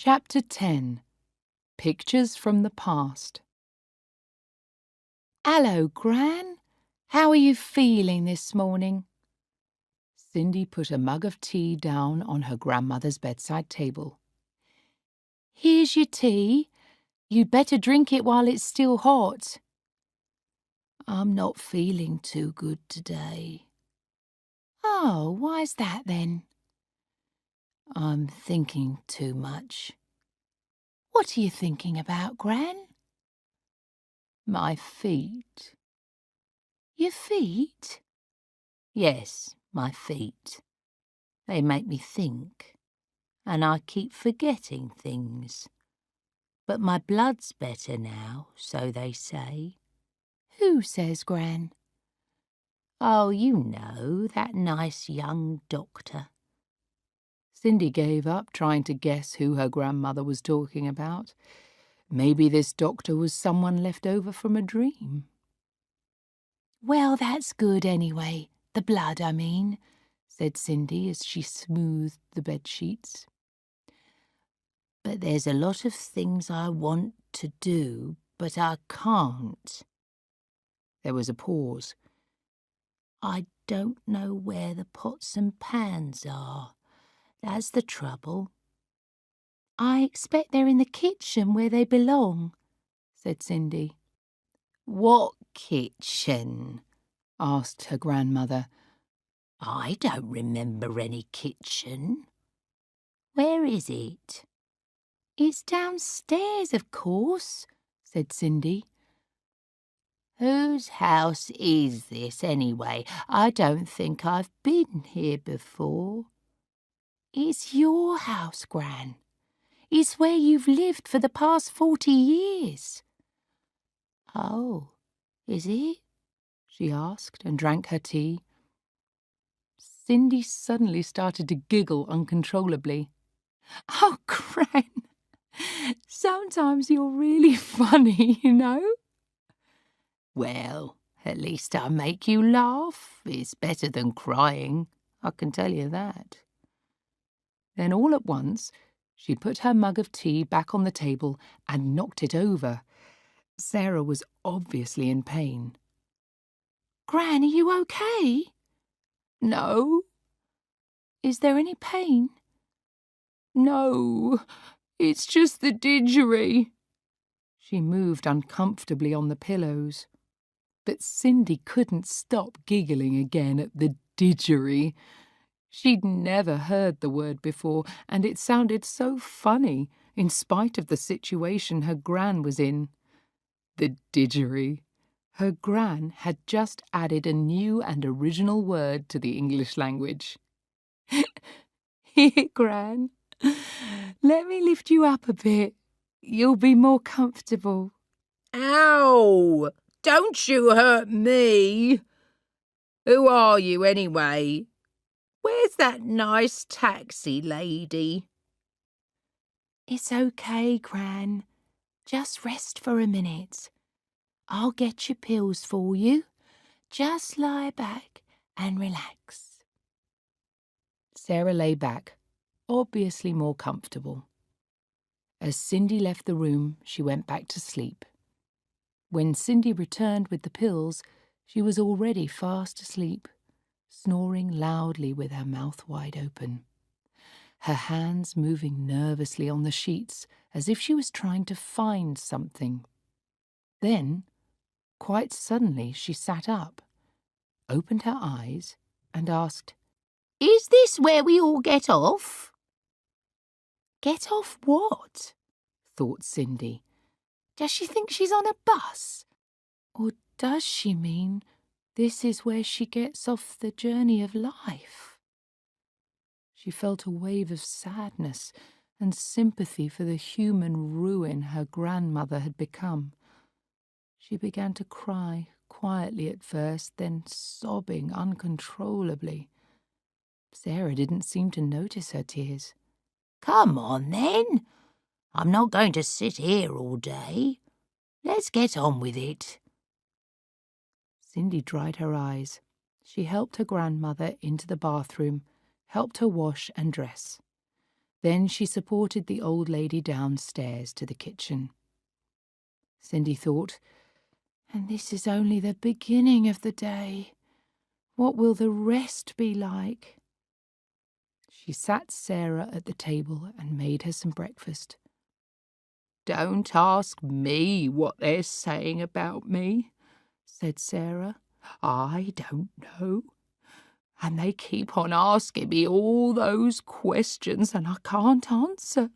Chapter 10. Pictures from the Past. "Hello, Gran. How are you feeling this morning?" Cindy put a mug of tea down on her grandmother's bedside table. "Here's your tea. You'd better drink it while it's still hot." "I'm not feeling too good today." "Oh, why's that then?" "I'm thinking too much." "What are you thinking about, Gran?" "My feet." "Your feet?" "Yes, my feet. They make me think, and I keep forgetting things. But my blood's better now, so they say." "Who says, Gran?" "Oh, you know, that nice young doctor." Cindy gave up trying to guess who her grandmother was talking about. Maybe this doctor was someone left over from a dream. "Well, that's good anyway. The blood, I mean," said Cindy as she smoothed the bedsheets. "But there's a lot of things I want to do, but I can't." There was a pause. "I don't know where the pots and pans are. That's the trouble." "I expect they're in the kitchen where they belong," said Cindy. "What kitchen?" asked her grandmother. "I don't remember any kitchen. Where is it?" "It's downstairs, of course," said Cindy. "Whose house is this, anyway? I don't think I've been here before." "It's your house, Gran. It's where you've lived for the past 40 years. "Oh, is it?" she asked and drank her tea. Cindy suddenly started to giggle uncontrollably. "Oh, Gran, sometimes you're really funny, you know." "Well, at least I make you laugh. It's better than crying, I can tell you that." Then all at once she put her mug of tea back on the table and knocked it over. Sarah was obviously in pain. "Gran, are you okay?" "No." "Is there any pain?" "No, it's just the didgery." She moved uncomfortably on the pillows. But Cindy couldn't stop giggling again at the didgery. She'd never heard the word before, and it sounded so funny, in spite of the situation her Gran was in. The didgery. Her Gran had just added a new and original word to the English language. "Here, Gran, let me lift you up a bit. You'll be more comfortable." "Ow! Don't you hurt me. Who are you, anyway? Where's that nice taxi lady?" "It's okay, Gran. Just rest for a minute. I'll get your pills for you. Just lie back and relax." Sarah lay back, obviously more comfortable. As Cindy left the room, she went back to sleep. When Cindy returned with the pills, she was already fast asleep, snoring loudly with her mouth wide open, her hands moving nervously on the sheets as if she was trying to find something. Then, quite suddenly, she sat up, opened her eyes, and asked, "Is this where we all get off?" "Get off what?" thought Cindy. Does she think she's on a bus? Or does she mean this is where she gets off the journey of life? She felt a wave of sadness and sympathy for the human ruin her grandmother had become. She began to cry, quietly at first, then sobbing uncontrollably. Sarah didn't seem to notice her tears. "Come on, then. I'm not going to sit here all day. Let's get on with it." Cindy dried her eyes. She helped her grandmother into the bathroom, helped her wash and dress. Then she supported the old lady downstairs to the kitchen. Cindy thought, and this is only the beginning of the day. What will the rest be like? She sat Sarah at the table and made her some breakfast. "Don't ask me what they're saying about me," said Sarah. "I don't know. And they keep on asking me all those questions and I can't answer.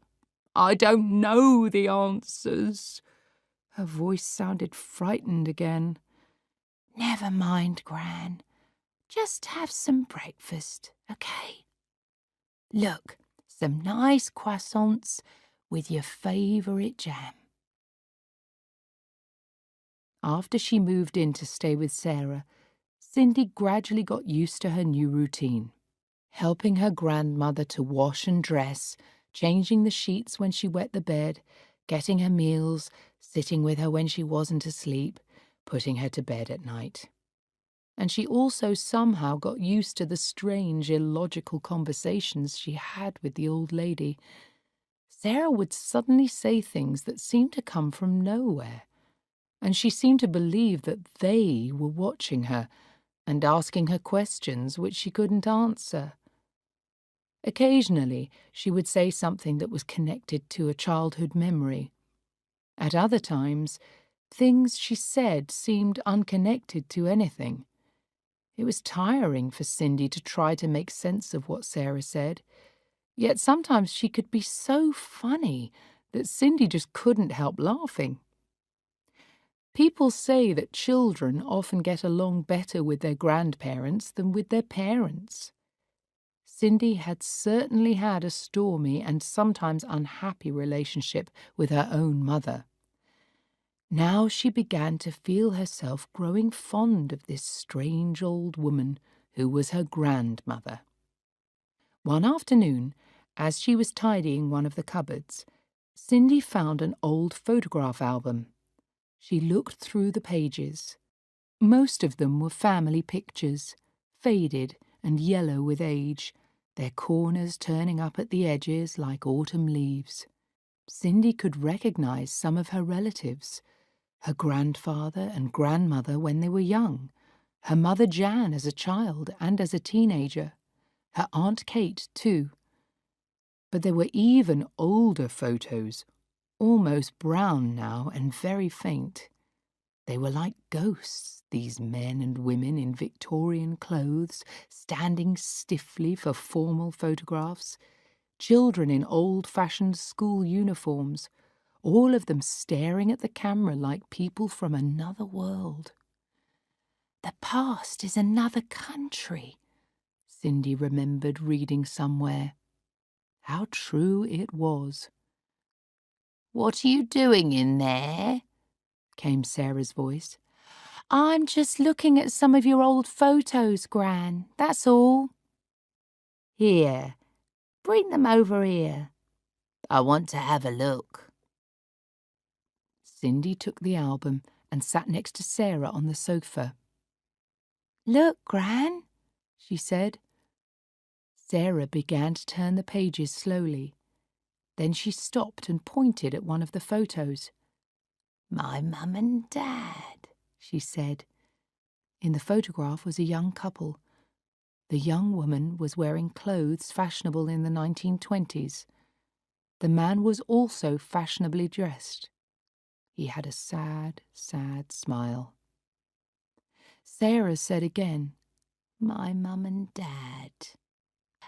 I don't know the answers." Her voice sounded frightened again. "Never mind, Gran. Just have some breakfast, okay? Look, some nice croissants with your favourite jam." After she moved in to stay with Sarah, Cindy gradually got used to her new routine, helping her grandmother to wash and dress, changing the sheets when she wet the bed, getting her meals, sitting with her when she wasn't asleep, putting her to bed at night. And she also somehow got used to the strange, illogical conversations she had with the old lady. Sarah would suddenly say things that seemed to come from nowhere, and she seemed to believe that they were watching her and asking her questions which she couldn't answer. Occasionally, she would say something that was connected to a childhood memory. At other times, things she said seemed unconnected to anything. It was tiring for Cindy to try to make sense of what Sarah said, yet sometimes she could be so funny that Cindy just couldn't help laughing. People say that children often get along better with their grandparents than with their parents. Cindy had certainly had a stormy and sometimes unhappy relationship with her own mother. Now she began to feel herself growing fond of this strange old woman who was her grandmother. One afternoon, as she was tidying one of the cupboards, Cindy found an old photograph album. She looked through the pages. Most of them were family pictures, faded and yellow with age, their corners turning up at the edges like autumn leaves. Cindy could recognize some of her relatives, her grandfather and grandmother when they were young, her mother Jan as a child and as a teenager, her Aunt Kate too. But there were even older photos, almost brown now and very faint. They were like ghosts, these men and women in Victorian clothes, standing stiffly for formal photographs, children in old-fashioned school uniforms, all of them staring at the camera like people from another world. "The past is another country," Cindy remembered reading somewhere. How true it was. "What are you doing in there?" came Sarah's voice. "I'm just looking at some of your old photos, Gran, that's all." "Here, bring them over here. I want to have a look." Cindy took the album and sat next to Sarah on the sofa. "Look, Gran," she said. Sarah began to turn the pages slowly. Then she stopped and pointed at one of the photos. "My mum and dad," she said. In the photograph was a young couple. The young woman was wearing clothes fashionable in the 1920s. The man was also fashionably dressed. He had a sad, sad smile. Sarah said again, "My mum and dad.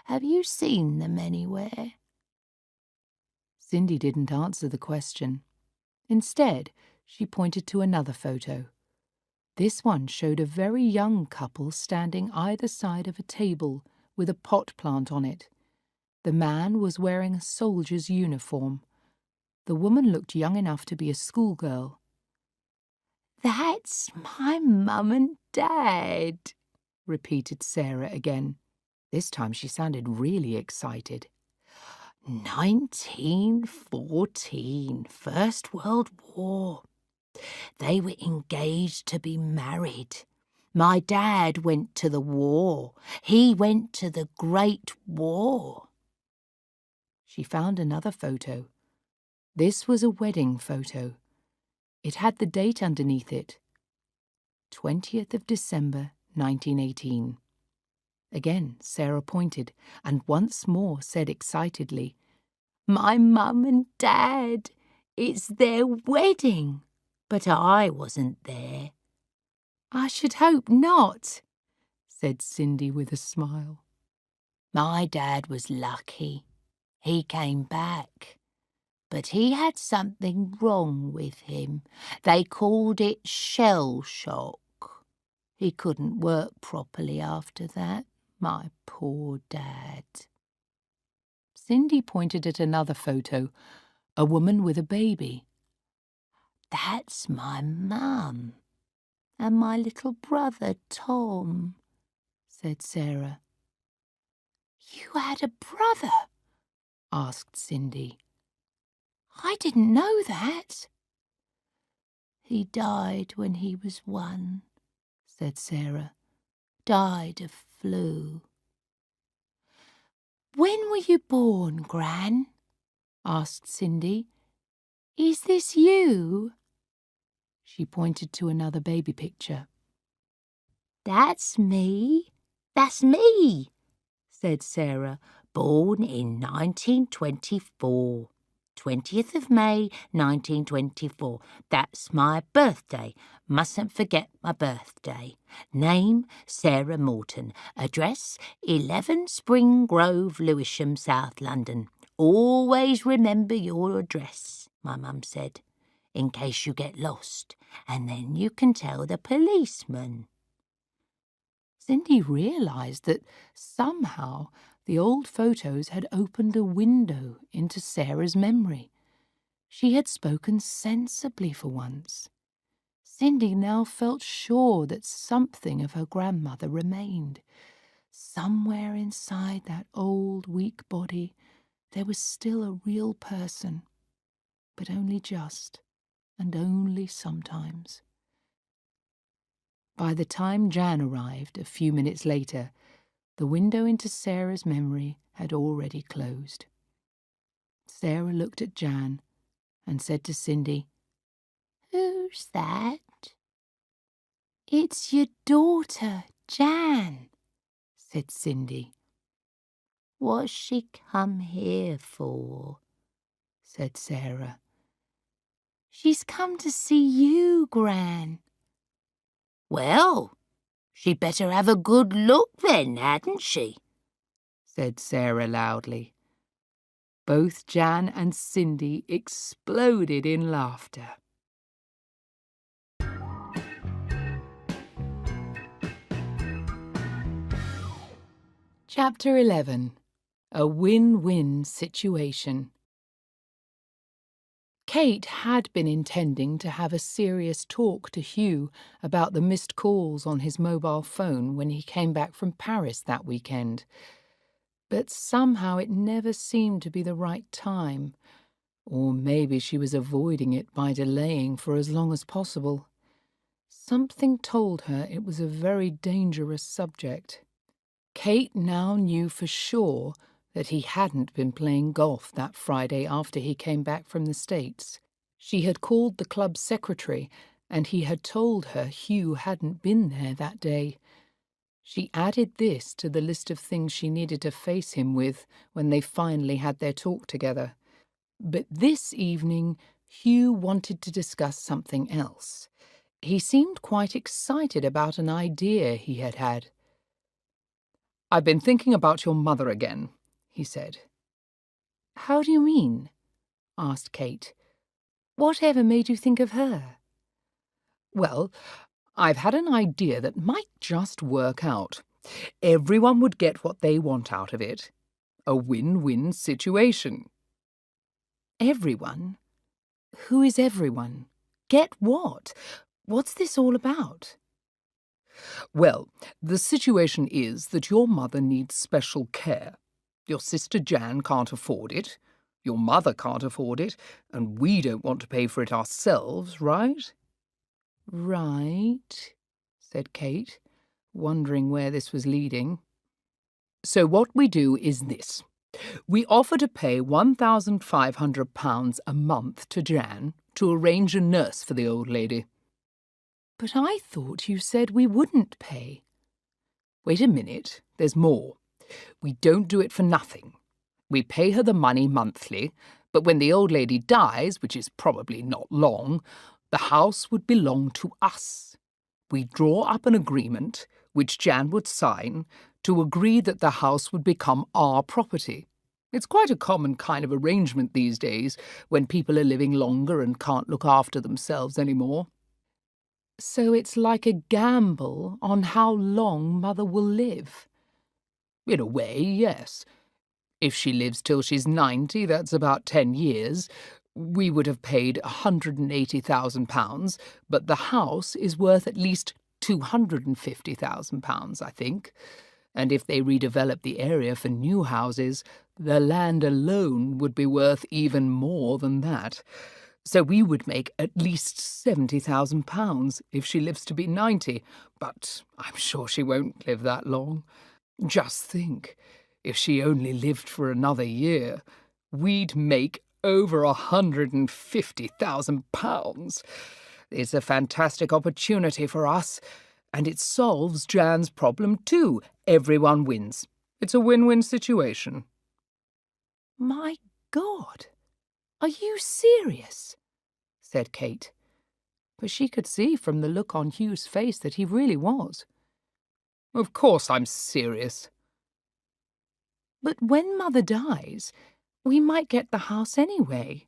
Have you seen them anywhere?" Cindy didn't answer the question. Instead, she pointed to another photo. This one showed a very young couple standing either side of a table with a pot plant on it. The man was wearing a soldier's uniform. The woman looked young enough to be a schoolgirl. "That's my mum and dad," repeated Sarah again. This time she sounded really excited. 1914, First World War. They were engaged to be married. My dad went to the war. He went to the Great War." She found another photo. This was a wedding photo. It had the date underneath it. 20th of December, 1918. Again, Sarah pointed, and once more said excitedly, "My mum and dad! It's their wedding! But I wasn't there." "I should hope not," said Cindy with a smile. "My dad was lucky. He came back. But he had something wrong with him. They called it shell shock. He couldn't work properly after that, my poor dad." Cindy pointed at another photo, a woman with a baby. "That's my mum and my little brother Tom," said Sarah. "You had a brother?" asked Cindy. "I didn't know that." "He died when he was 1, said Sarah. "Died of flu." "When were you born, Gran?" asked Cindy. "Is this you?" She pointed to another baby picture. "That's me. That's me," said Sarah. "Born in 1924. 20th of May, 1924. That's my birthday. Mustn't forget my birthday. Name, Sarah Morton. Address, 11 Spring Grove, Lewisham, South London. Always remember your address," my mum said, "in case you get lost, and then you can tell the policeman." Cindy realized that somehow the old photos had opened a window into Sarah's memory. She had spoken sensibly for once. Cindy now felt sure that something of her grandmother remained. Somewhere inside that old, weak body, there was still a real person, but only just, and only sometimes. By the time Jan arrived, a few minutes later, the window into Sarah's memory had already closed. Sarah looked at Jan and said to Cindy, "Who's that?" "It's your daughter, Jan," said Cindy. "What's she come here for?" said Sarah. "She's come to see you, Gran." "Well, she'd better have a good look then, hadn't she?" said Sarah loudly. Both Jan and Cindy exploded in laughter. Chapter 11. A Win-Win Situation. Kate had been intending to have a serious talk to Hugh about the missed calls on his mobile phone when he came back from Paris that weekend. But somehow it never seemed to be the right time. Or maybe she was avoiding it by delaying for as long as possible. Something told her it was a very dangerous subject. Kate now knew for sure that he hadn't been playing golf that Friday after he came back from the States. She had called the club secretary, and he had told her Hugh hadn't been there that day. She added this to the list of things she needed to face him with when they finally had their talk together. But this evening, Hugh wanted to discuss something else. He seemed quite excited about an idea he had had. "I've been thinking about your mother again," he said. "How do you mean?" asked Kate. "Whatever made you think of her?" "Well, I've had an idea that might just work out. Everyone would get what they want out of it. A win-win situation." "Everyone? Who is everyone? Get what? What's this all about?" "Well, the situation is that your mother needs special care. Your sister Jan can't afford it. Your mother can't afford it, and we don't want to pay for it ourselves, right?" "Right," said Kate, wondering where this was leading. "So what we do is this. We offer to pay £1,500 a month to Jan to arrange a nurse for the old lady. But I thought you said we wouldn't pay. Wait a minute, there's more. We don't do it for nothing. We pay her the money monthly, but when the old lady dies, which is probably not long, the house would belong to us. We draw up an agreement, which Jan would sign, to agree that the house would become our property. It's quite a common kind of arrangement these days, when people are living longer and can't look after themselves anymore. So it's like a gamble on how long Mother will live? In a way, yes. If she lives till she's 90, that's about 10 years. We would have paid £180,000, but the house is worth at least £250,000, I think. And if they redevelop the area for new houses, the land alone would be worth even more than that. So we would make at least £70,000 if she lives to be 90, but I'm sure she won't live that long. Just think, if she only lived for another year, we'd make over £150,000. It's a fantastic opportunity for us, and it solves Jan's problem too. Everyone wins. It's a win-win situation. My God! Are you serious? Said Kate. But she could see from the look on Hugh's face that he really was. Of course I'm serious. But when Mother dies, we might get the house anyway.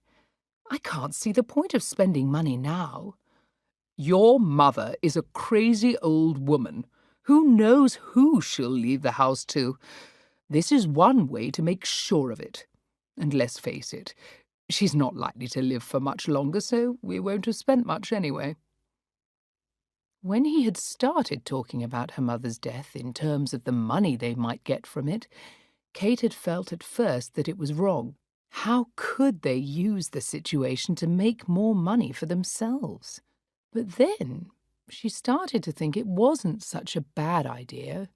I can't see the point of spending money now. Your mother is a crazy old woman. Who knows who she'll leave the house to? This is one way to make sure of it. And let's face it, she's not likely to live for much longer, so we won't have spent much anyway. When he had started talking about her mother's death in terms of the money they might get from it, Kate had felt at first that it was wrong. How could they use the situation to make more money for themselves? But then she started to think it wasn't such a bad idea.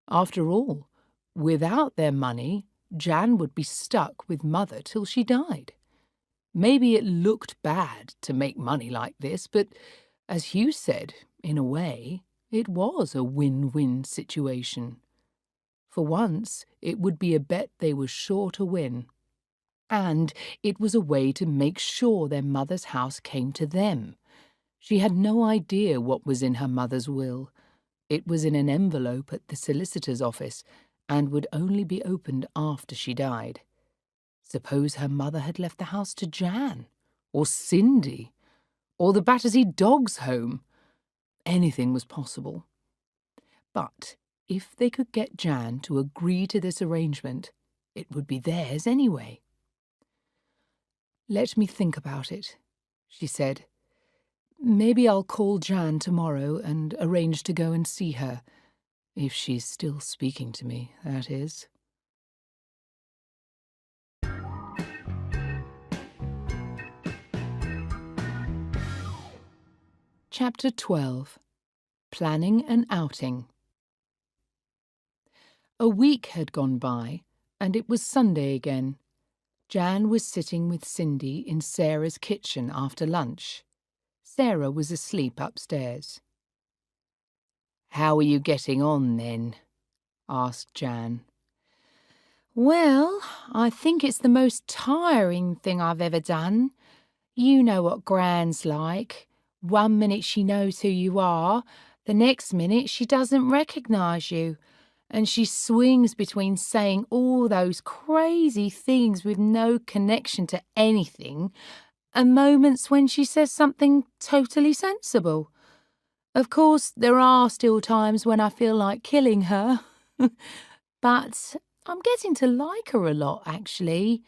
After all, without their money, Jan would be stuck with Mother till she died. Maybe it looked bad to make money like this, but as Hugh said, in a way, it was a win-win situation. For once, it would be a bet they were sure to win. And it was a way to make sure their mother's house came to them. She had no idea what was in her mother's will. It was in an envelope at the solicitor's office and would only be opened after she died. Suppose her mother had left the house to Jan, or Cindy, or the Battersea Dogs Home. Anything was possible. But if they could get Jan to agree to this arrangement, it would be theirs anyway. "Let me think about it," she said. "Maybe I'll call Jan tomorrow and arrange to go and see her. If she's still speaking to me, that is." Chapter 12. Planning an Outing. A week had gone by, and it was Sunday again. Jan was sitting with Cindy in Sarah's kitchen after lunch. Sarah was asleep upstairs. "How are you getting on, then?" asked Jan. "Well, I think it's the most tiring thing I've ever done. You know what Gran's like. One minute she knows who you are, the next minute she doesn't recognise you, and she swings between saying all those crazy things with no connection to anything, and moments when she says something totally sensible. Of course, there are still times when I feel like killing her, but I'm getting to like her a lot, actually,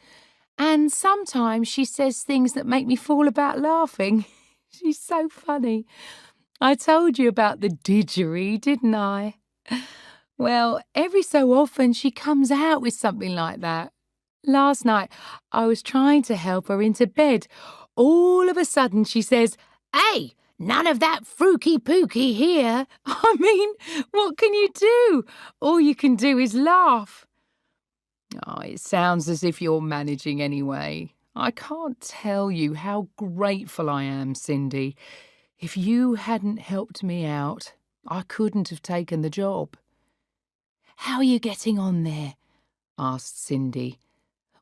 and sometimes she says things that make me fall about laughing. She's so funny. I told you about the didgeridoo, didn't I? Well, every so often she comes out with something like that. Last night, I was trying to help her into bed. All of a sudden, she says, "Hey, none of that frooky-pooky here." I mean, what can you do? All you can do is laugh. Oh, it sounds as if you're managing anyway. I can't tell you how grateful I am, Cindy. If you hadn't helped me out, I couldn't have taken the job. How are you getting on there? Asked Cindy.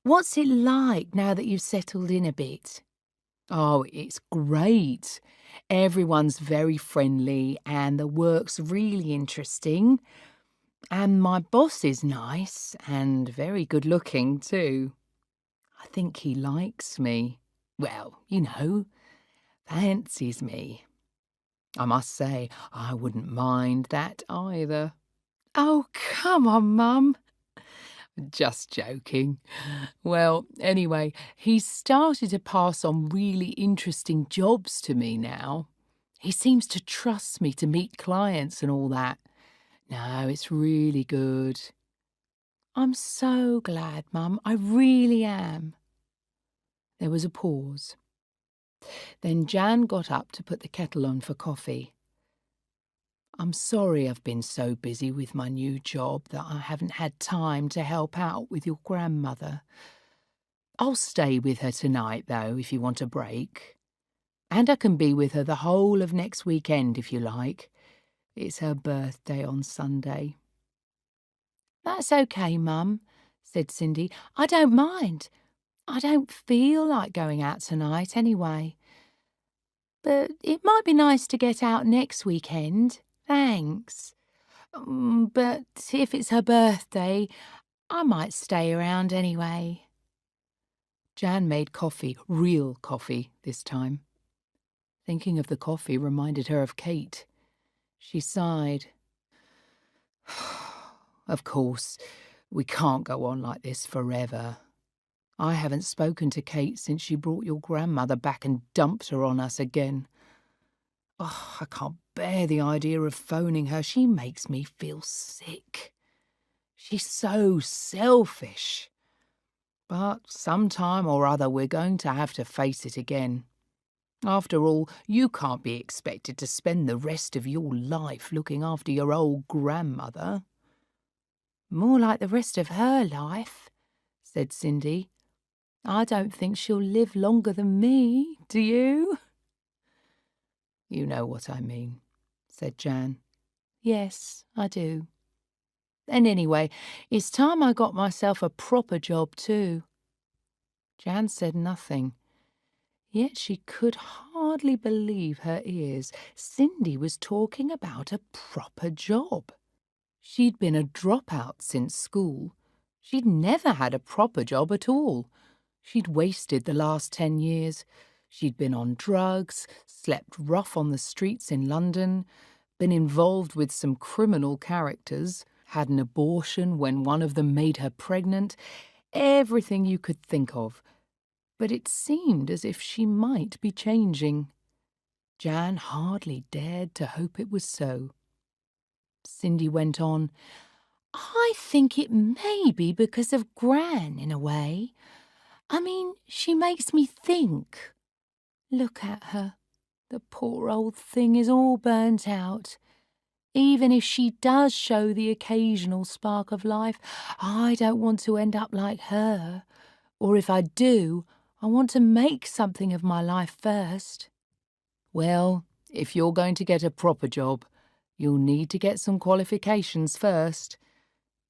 What's it like now that you've settled in a bit? Oh, it's great. Everyone's very friendly and the work's really interesting. And my boss is nice and very good looking too. I think he likes me. Well, fancies me. I must say, I wouldn't mind that either. Oh, come on, Mum. Just joking. Well, anyway, he's started to pass on really interesting jobs to me now. He seems to trust me to meet clients and all that. No, it's really good. I'm so glad, Mum. I really am. There was a pause. Then Jan got up to put the kettle on for coffee. I'm sorry I've been so busy with my new job that I haven't had time to help out with your grandmother. I'll stay with her tonight, though, if you want a break. And I can be with her the whole of next weekend, if you like. It's her birthday on Sunday. That's okay, Mum, said Cindy. I don't mind. I don't feel like going out tonight anyway. But it might be nice to get out next weekend. Thanks. But if it's her birthday, I might stay around anyway. Jan made coffee, real coffee, this time. Thinking of the coffee reminded her of Kate. She sighed. Of course, we can't go on like this forever. I haven't spoken to Kate since she brought your grandmother back and dumped her on us again. Oh, I can't bear the idea of phoning her. She makes me feel sick. She's so selfish. But sometime or other we're going to have to face it again. After all, you can't be expected to spend the rest of your life looking after your old grandmother. More like the rest of her life, said Cindy. I don't think she'll live longer than me, do you? You know what I mean, said Jan. Yes, I do. And anyway, it's time I got myself a proper job too. Jan said nothing. Yet she could hardly believe her ears. Cindy was talking about a proper job. She'd been a dropout since school. She'd never had a proper job at all. She'd wasted the last 10 years. She'd been on drugs, slept rough on the streets in London, been involved with some criminal characters, had an abortion when one of them made her pregnant, everything you could think of. But it seemed as if she might be changing. Jan hardly dared to hope it was so. Cindy went on, I think it may be because of Gran, in a way. I mean, she makes me think. Look at her. The poor old thing is all burnt out. Even if she does show the occasional spark of life, I don't want to end up like her. Or if I do, I want to make something of my life first. Well, if you're going to get a proper job, you'll need to get some qualifications first.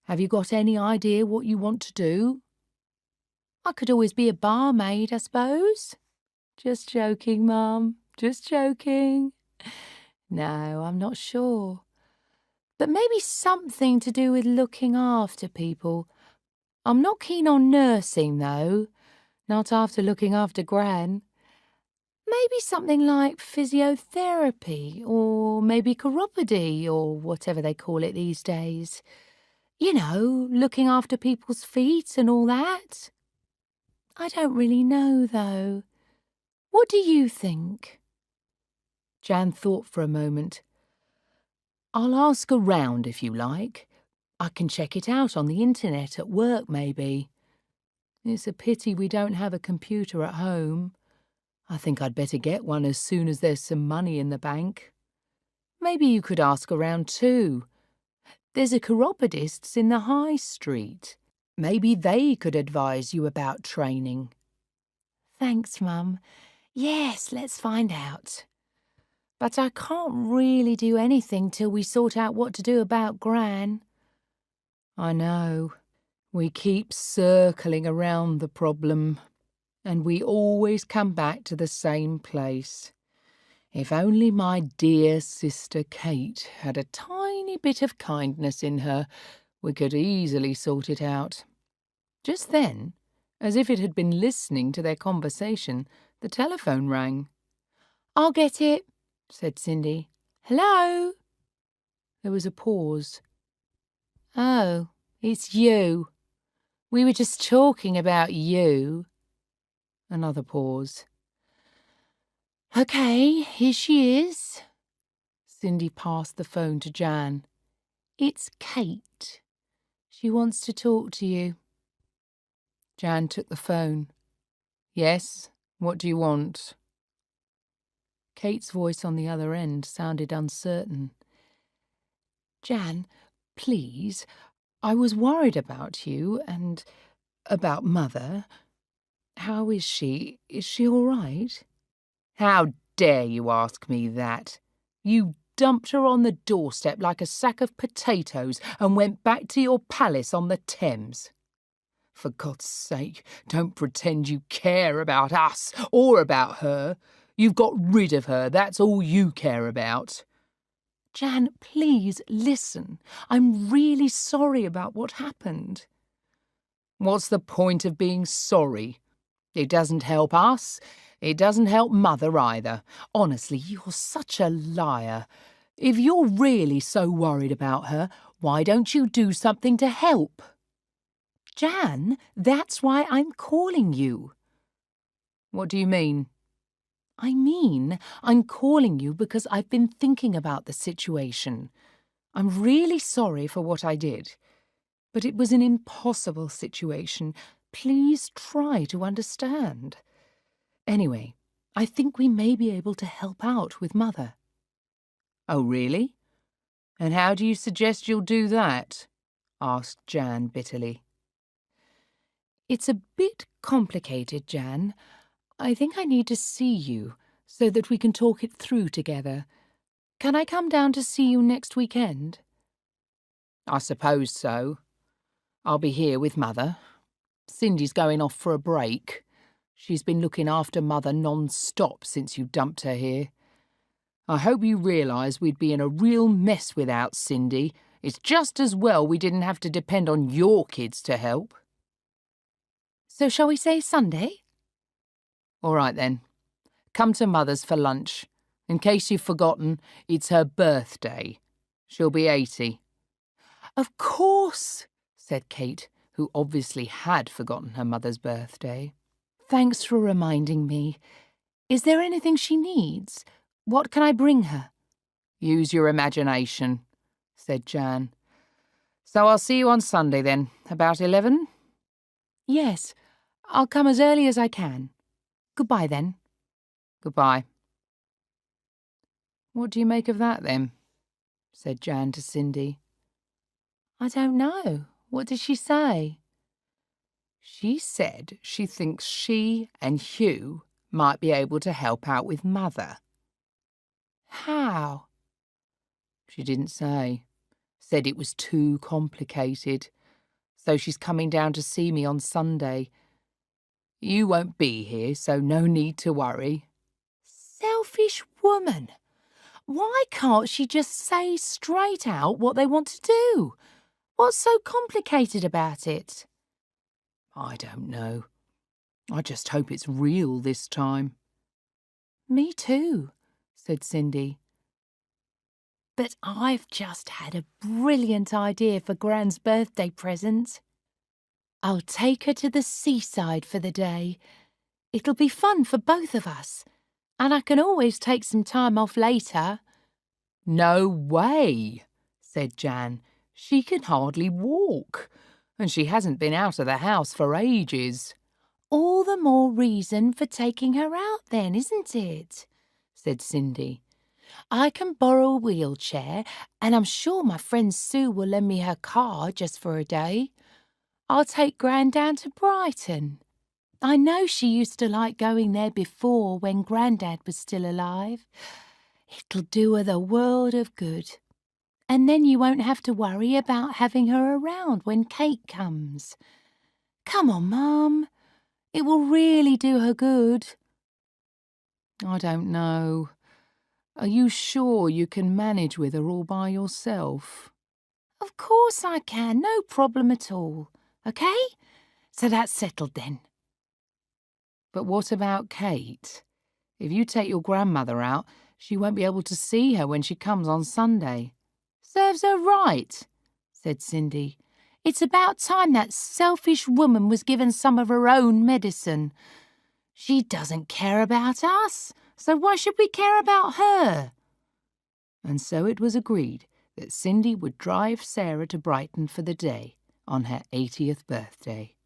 Have you got any idea what you want to do? I could always be a barmaid, I suppose. Just joking, Mum. Just joking. No, I'm not sure. But maybe something to do with looking after people. I'm not keen on nursing, though. Not after looking after Gran. Maybe something like physiotherapy, or maybe chiropody, or whatever they call it these days. You know, looking after people's feet and all that. I don't really know, though. What do you think? Jan thought for a moment. I'll ask around if you like. I can check it out on the internet at work, maybe. It's a pity we don't have a computer at home. I think I'd better get one as soon as there's some money in the bank. Maybe you could ask around too. There's a chiropodist's in the High Street. Maybe they could advise you about training. Thanks, Mum. Yes, let's find out. But I can't really do anything till we sort out what to do about Gran. I know. We keep circling around the problem, and we always come back to the same place. If only my dear sister Kate had a tiny bit of kindness in her, we could easily sort it out. Just then, as if it had been listening to their conversation, the telephone rang. I'll get it, said Cindy. Hello? There was a pause. Oh, it's you. We were just talking about you. Another pause. OK, here she is. Cindy passed the phone to Jan. It's Kate. She wants to talk to you. Jan took the phone. Yes, what do you want? Kate's voice on the other end sounded uncertain. Jan, please, I was worried about you and about Mother. How is she? Is she all right? How dare you ask me that? You dumped her on the doorstep like a sack of potatoes and went back to your palace on the Thames. For God's sake, don't pretend you care about us or about her. You've got rid of her, that's all you care about. Jan, please listen. I'm really sorry about what happened. What's the point of being sorry? It doesn't help us. It doesn't help Mother either. Honestly, you're such a liar. If you're really so worried about her, why don't you do something to help? Jan, that's why I'm calling you. What do you mean? I mean, I'm calling you because I've been thinking about the situation. I'm really sorry for what I did, but it was an impossible situation. Please try to understand. Anyway, I think we may be able to help out with Mother. Oh, really? And how do you suggest you'll do that? Asked Jan bitterly. It's a bit complicated, Jan. I think I need to see you so that we can talk it through together. Can I come down to see you next weekend? I suppose so. I'll be here with Mother. Cindy's going off for a break. She's been looking after Mother non-stop since you dumped her here. I hope you realise we'd be in a real mess without Cindy. It's just as well we didn't have to depend on your kids to help. So shall we say Sunday? All right then. Come to Mother's for lunch. In case you've forgotten, it's her birthday. She'll be 80. Of course, said Kate, who obviously had forgotten her mother's birthday. Thanks for reminding me. Is there anything she needs? What can I bring her? Use your imagination, said Jan. So I'll see you on Sunday then, about 11? Yes, I'll come as early as I can. Goodbye then. Goodbye. What do you make of that then? Said Jan to Cindy. I don't know. What did she say? She said she thinks she and Hugh might be able to help out with Mother. How? She didn't say. Said it was too complicated. So she's coming down to see me on Sunday. You won't be here, so no need to worry. Selfish woman! Why can't she just say straight out what they want to do? What's so complicated about it? I don't know. I just hope it's real this time. Me too, said Cindy. But I've just had a brilliant idea for Gran's birthday present. I'll take her to the seaside for the day. It'll be fun for both of us, and I can always take some time off later. No way, said Jan. She can hardly walk, and she hasn't been out of the house for ages. All the more reason for taking her out then, isn't it? Said Cindy. I can borrow a wheelchair, and I'm sure my friend Sue will lend me her car just for a day. I'll take Gran down to Brighton. I know she used to like going there before when Grandad was still alive. It'll do her the world of good. And then you won't have to worry about having her around when Kate comes. Come on, Mum. It will really do her good. I don't know. Are you sure you can manage with her all by yourself? Of course I can, no problem at all. OK? So that's settled then. But what about Kate? If you take your grandmother out, she won't be able to see her when she comes on Sunday. Serves her right, said Cindy. It's about time that selfish woman was given some of her own medicine. She doesn't care about us, so why should we care about her? And so it was agreed that Cindy would drive Sarah to Brighton for the day on her 80th birthday.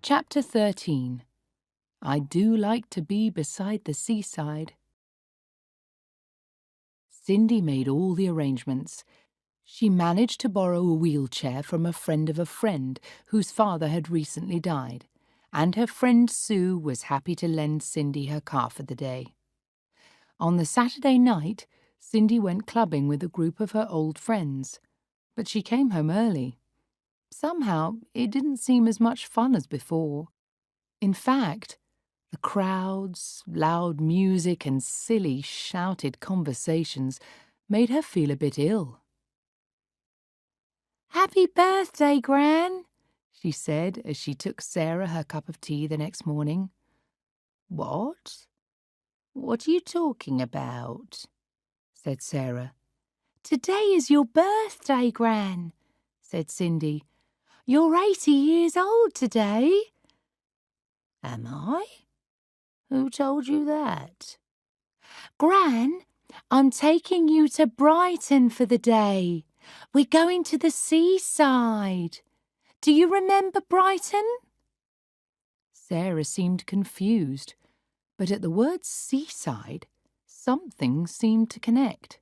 Chapter 13. I do like to be beside the seaside. Cindy made all the arrangements. She managed to borrow a wheelchair from a friend whose father had recently died, and her friend Sue was happy to lend Cindy her car for the day. On the Saturday night, Cindy went clubbing with a group of her old friends, but she came home early. Somehow, it didn't seem as much fun as before. In fact, the crowds, loud music and silly, shouted conversations made her feel a bit ill. Happy birthday, Gran, she said as she took Sarah her cup of tea the next morning. What? What are you talking about? Said Sarah. Today is your birthday, Gran, said Cindy. You're 80 years old today. Am I? Who told you that? Gran, I'm taking you to Brighton for the day. We're going to the seaside. Do you remember Brighton? Sarah seemed confused, but at the word seaside, something seemed to connect.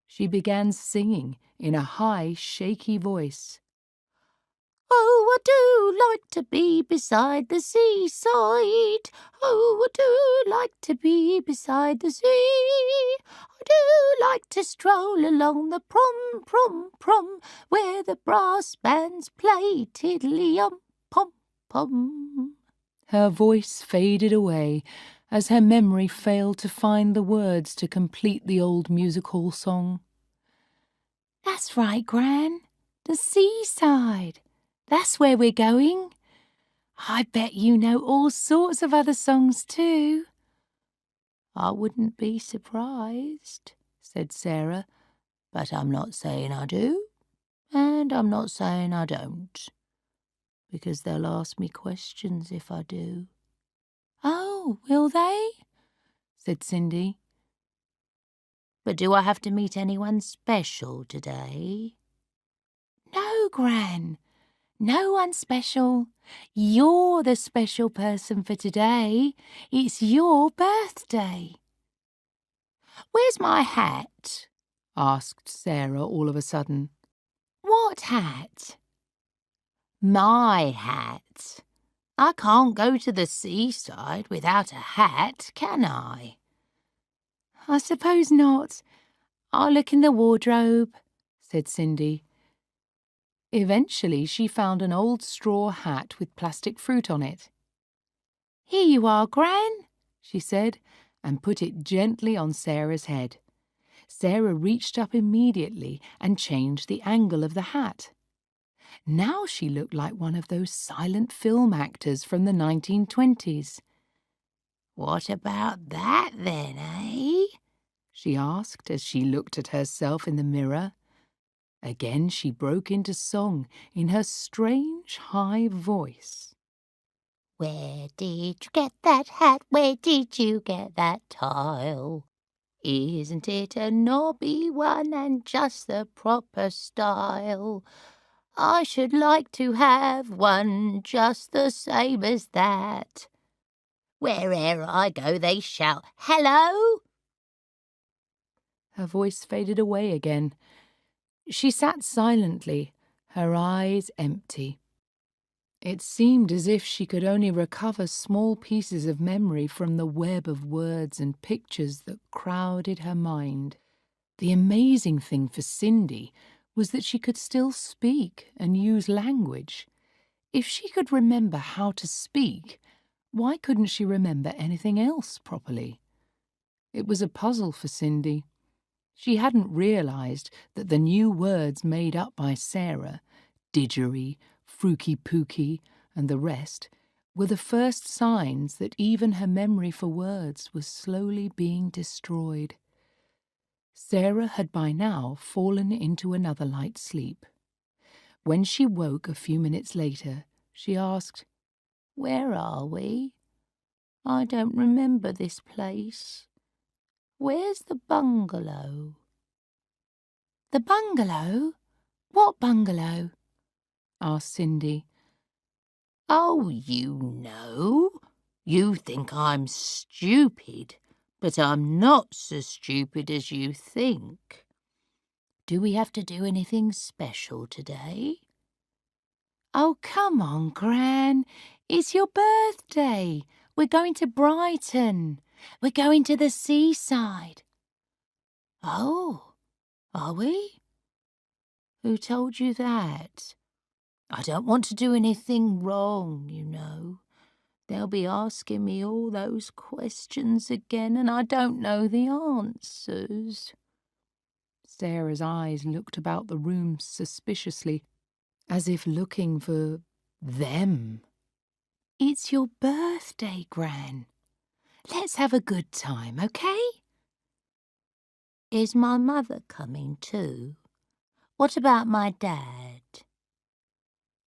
She began singing in a high, shaky voice. Oh, I do like to be beside the seaside. Oh, I do like to be beside the sea. I do like to stroll along the prom, prom, prom, where the brass bands play tiddly-um, pom, pom. Her voice faded away as her memory failed to find the words to complete the old music hall song. That's right, Gran. The seaside. That's where we're going. I bet you know all sorts of other songs too. I wouldn't be surprised, said Sarah, but I'm not saying I do, and I'm not saying I don't, because they'll ask me questions if I do. Oh, will they? Said Cindy. But do I have to meet anyone special today? No, Gran. No one special. You're the special person for today. It's your birthday. Where's my hat? Asked Sarah all of a sudden. What hat? My hat. I can't go to the seaside without a hat, can I? I suppose not. I'll look in the wardrobe, said Cindy. Eventually she found an old straw hat with plastic fruit on it. Here you are, Gran, she said, and put it gently on Sarah's head. Sarah reached up immediately and changed the angle of the hat. Now she looked like one of those silent film actors from the 1920s. What about that then, eh? She asked as she looked at herself in the mirror. Again she broke into song in her strange high voice. Where did you get that hat? Where did you get that tile? Isn't it a knobby one and just the proper style? I should like to have one just the same as that. Where'er I go they shout, hello! Her voice faded away again. She sat silently, her eyes empty. It seemed as if she could only recover small pieces of memory from the web of words and pictures that crowded her mind. The amazing thing for Cindy was that she could still speak and use language. If she could remember how to speak, why couldn't she remember anything else properly? It was a puzzle for Cindy. She hadn't realized that the new words made up by Sarah, didgery, frooky pooky, and the rest, were the first signs that even her memory for words was slowly being destroyed. Sarah had by now fallen into another light sleep. When she woke a few minutes later, she asked, "Where are we? I don't remember this place. Where's the bungalow?" "The bungalow? What bungalow?" asked Cindy. "Oh, you know. You think I'm stupid, but I'm not so stupid as you think. Do we have to do anything special today?" "Oh, come on, Gran. It's your birthday. We're going to Brighton. We're going to the seaside." "Oh, are we? Who told you that? I don't want to do anything wrong, you know. They'll be asking me all those questions again, and I don't know the answers." Sarah's eyes looked about the room suspiciously, as if looking for them. "It's your birthday, Gran. Let's have a good time, okay?" "Is my mother coming too? What about my dad?"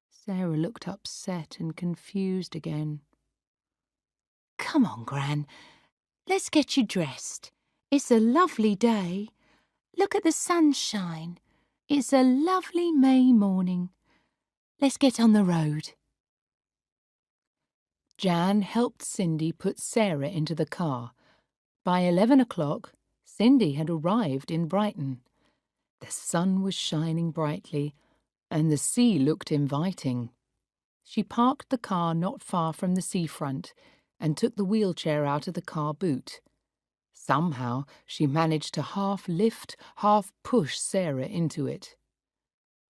Sarah looked upset and confused again. "Come on, Gran. Let's get you dressed. It's a lovely day. Look at the sunshine. It's a lovely May morning. Let's get on the road." Jan helped Cindy put Sarah into the car. By 11 o'clock, Cindy had arrived in Brighton. The sun was shining brightly, and the sea looked inviting. She parked the car not far from the seafront and took the wheelchair out of the car boot. Somehow she managed to half lift, half push Sarah into it.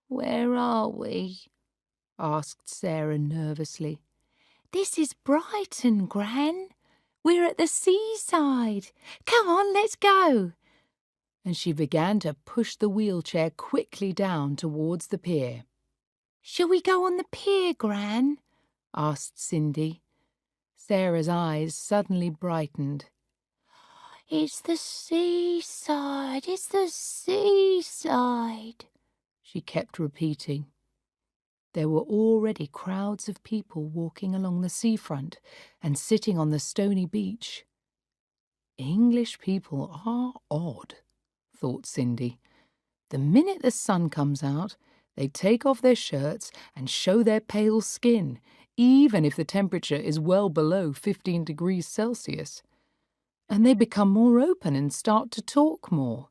"Where are we?" asked Sarah nervously. "This is Brighton, Gran. We're at the seaside. Come on, let's go." And she began to push the wheelchair quickly down towards the pier. "Shall we go on the pier, Gran?" asked Cindy. Sarah's eyes suddenly brightened. "It's the seaside, it's the seaside," she kept repeating. There were already crowds of people walking along the seafront and sitting on the stony beach. English people are odd, thought Cindy. The minute the sun comes out, they take off their shirts and show their pale skin, even if the temperature is well below 15 degrees Celsius. And they become more open and start to talk more.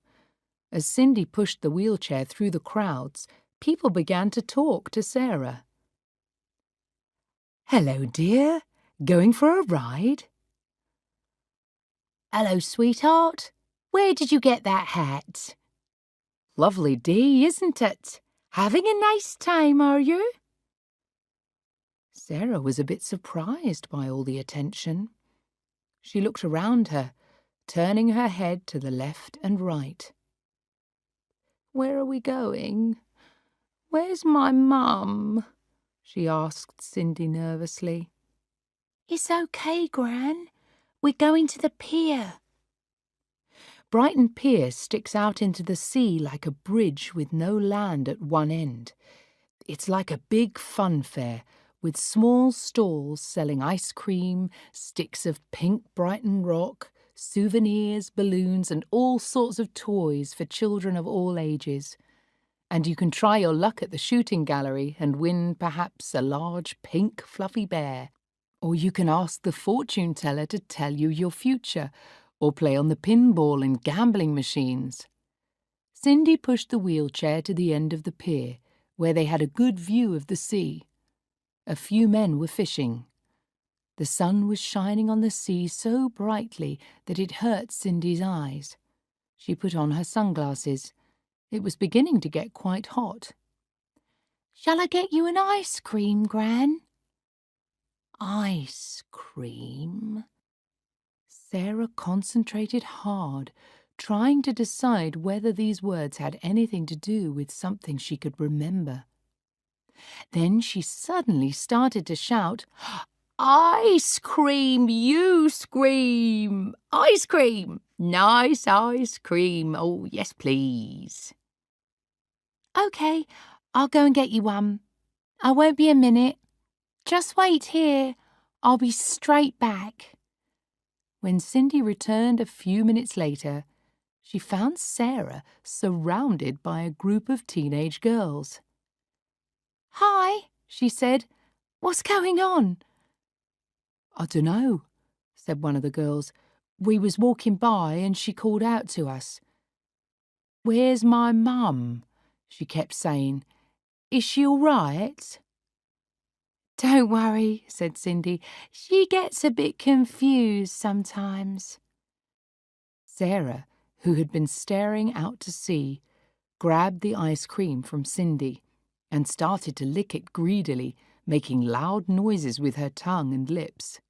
As Cindy pushed the wheelchair through the crowds, people began to talk to Sarah. "Hello, dear. Going for a ride?" "Hello, sweetheart. Where did you get that hat?" "Lovely day, isn't it? Having a nice time, are you?" Sarah was a bit surprised by all the attention. She looked around her, turning her head to the left and right. "Where are we going? Where's my mum?" she asked Cindy nervously. "It's okay, Gran. We're going to the pier." Brighton Pier sticks out into the sea like a bridge with no land at one end. It's like a big fun fair with small stalls selling ice cream, sticks of pink Brighton rock, souvenirs, balloons, and all sorts of toys for children of all ages. And you can try your luck at the shooting gallery and win perhaps a large pink fluffy bear. Or you can ask the fortune teller to tell you your future, or play on the pinball and gambling machines. Cindy pushed the wheelchair to the end of the pier, where they had a good view of the sea. A few men were fishing. The sun was shining on the sea so brightly that it hurt Cindy's eyes. She put on her sunglasses. It was beginning to get quite hot. "Shall I get you an ice cream, Gran?" Ice cream? Sarah concentrated hard, trying to decide whether these words had anything to do with something she could remember. Then she suddenly started to shout, "Ice cream, you scream! Ice cream! Nice ice cream! Oh, yes, please." "OK, I'll go and get you one. I won't be a minute. Just wait here. I'll be straight back." When Cindy returned a few minutes later, she found Sarah surrounded by a group of teenage girls. "Hi," she said. "What's going on?" "I dunno," said one of the girls. "We was walking by and she called out to us. 'Where's my mum?' she kept saying. 'Is she all right?'" "Don't worry," said Cindy. "She gets a bit confused sometimes." Sarah, who had been staring out to sea, grabbed the ice cream from Cindy and started to lick it greedily, making loud noises with her tongue and lips.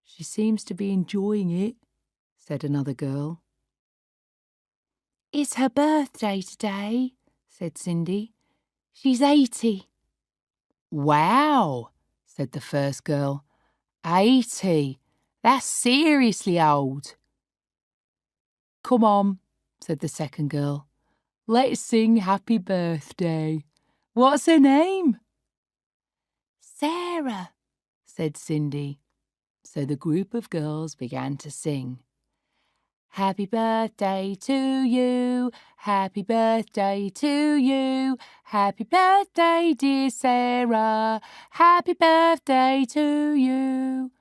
"She seems to be enjoying it," said another girl. "It's her birthday today," said Cindy. "She's 80. "Wow," said the first girl. 80. That's seriously old." "Come on," said the second girl. "Let's sing happy birthday. What's her name?" "Sarah," said Cindy. So the group of girls began to sing. "Happy birthday to you, happy birthday to you, happy birthday, dear Sarah, happy birthday to you."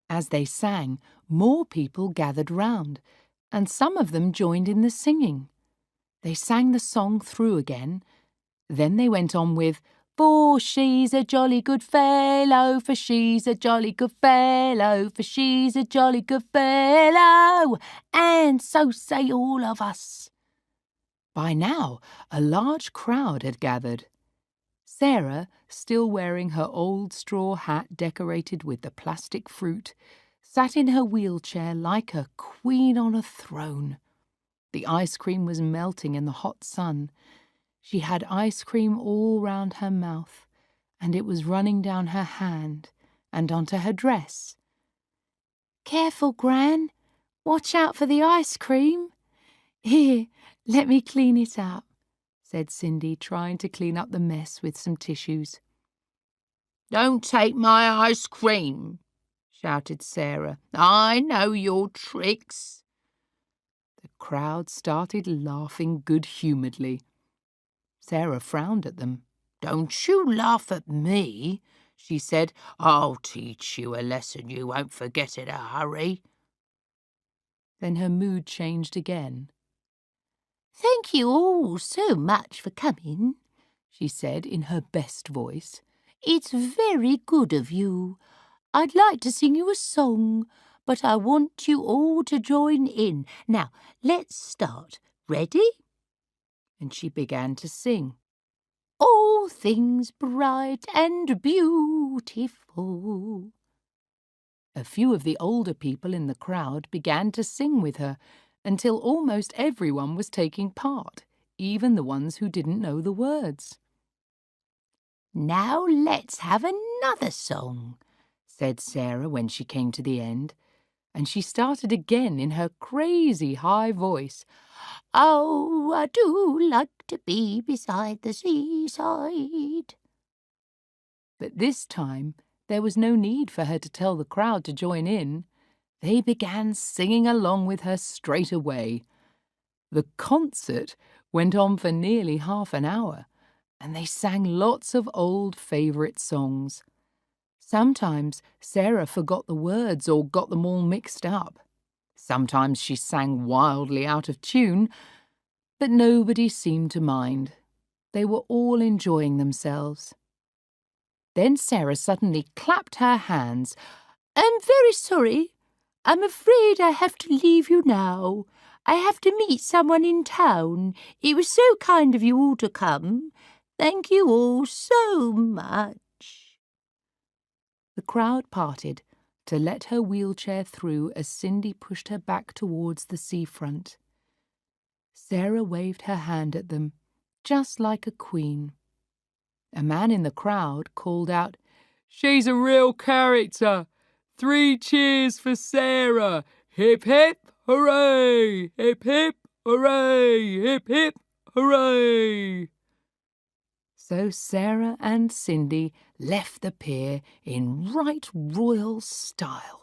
As they sang, more people gathered round, and some of them joined in the singing. They sang the song through again. Then they went on with, "For she's a jolly good fellow, for she's a jolly good fellow, for she's a jolly good fellow, and so say all of us." By now, a large crowd had gathered. Sarah, still wearing her old straw hat decorated with the plastic fruit, sat in her wheelchair like a queen on a throne. The ice cream was melting in the hot sun. She had ice cream all round her mouth, and it was running down her hand and onto her dress. "Careful, Gran. Watch out for the ice cream. Here, let me clean it up," said Cindy, trying to clean up the mess with some tissues. "Don't take my ice cream," shouted Sarah. "I know your tricks." The crowd started laughing good-humouredly. Sarah frowned at them. "Don't you laugh at me," she said. "I'll teach you a lesson you won't forget in a hurry." Then her mood changed again. "Thank you all so much for coming," she said in her best voice. "It's very good of you. I'd like to sing you a song, but I want you all to join in. Now, let's start. Ready?" And she began to sing. "All things bright and beautiful." A few of the older people in the crowd began to sing with her until almost everyone was taking part, even the ones who didn't know the words. "Now let's have another song," said Sarah when she came to the end, and she started again in her crazy high voice. "Oh, I do like to be beside the seaside." But this time there was no need for her to tell the crowd to join in. They began singing along with her straight away. The concert went on for nearly half an hour, and they sang lots of old favourite songs. Sometimes Sarah forgot the words or got them all mixed up. Sometimes she sang wildly out of tune, But nobody seemed to mind. They were all enjoying themselves. Then Sarah suddenly clapped her hands. I'm very sorry. I'm afraid I have to leave you now. I have to meet someone in town. It was so kind of you all to come. Thank you all so much. The crowd parted to let her wheelchair through as Cindy pushed her back towards the seafront. Sarah waved her hand at them, just like a queen. A man in the crowd called out, "She's a real character! 3 cheers for Sarah! Hip hip hooray! Hip hip hooray! Hip hip hooray!" So Sarah and Cindy left the pier in right royal style.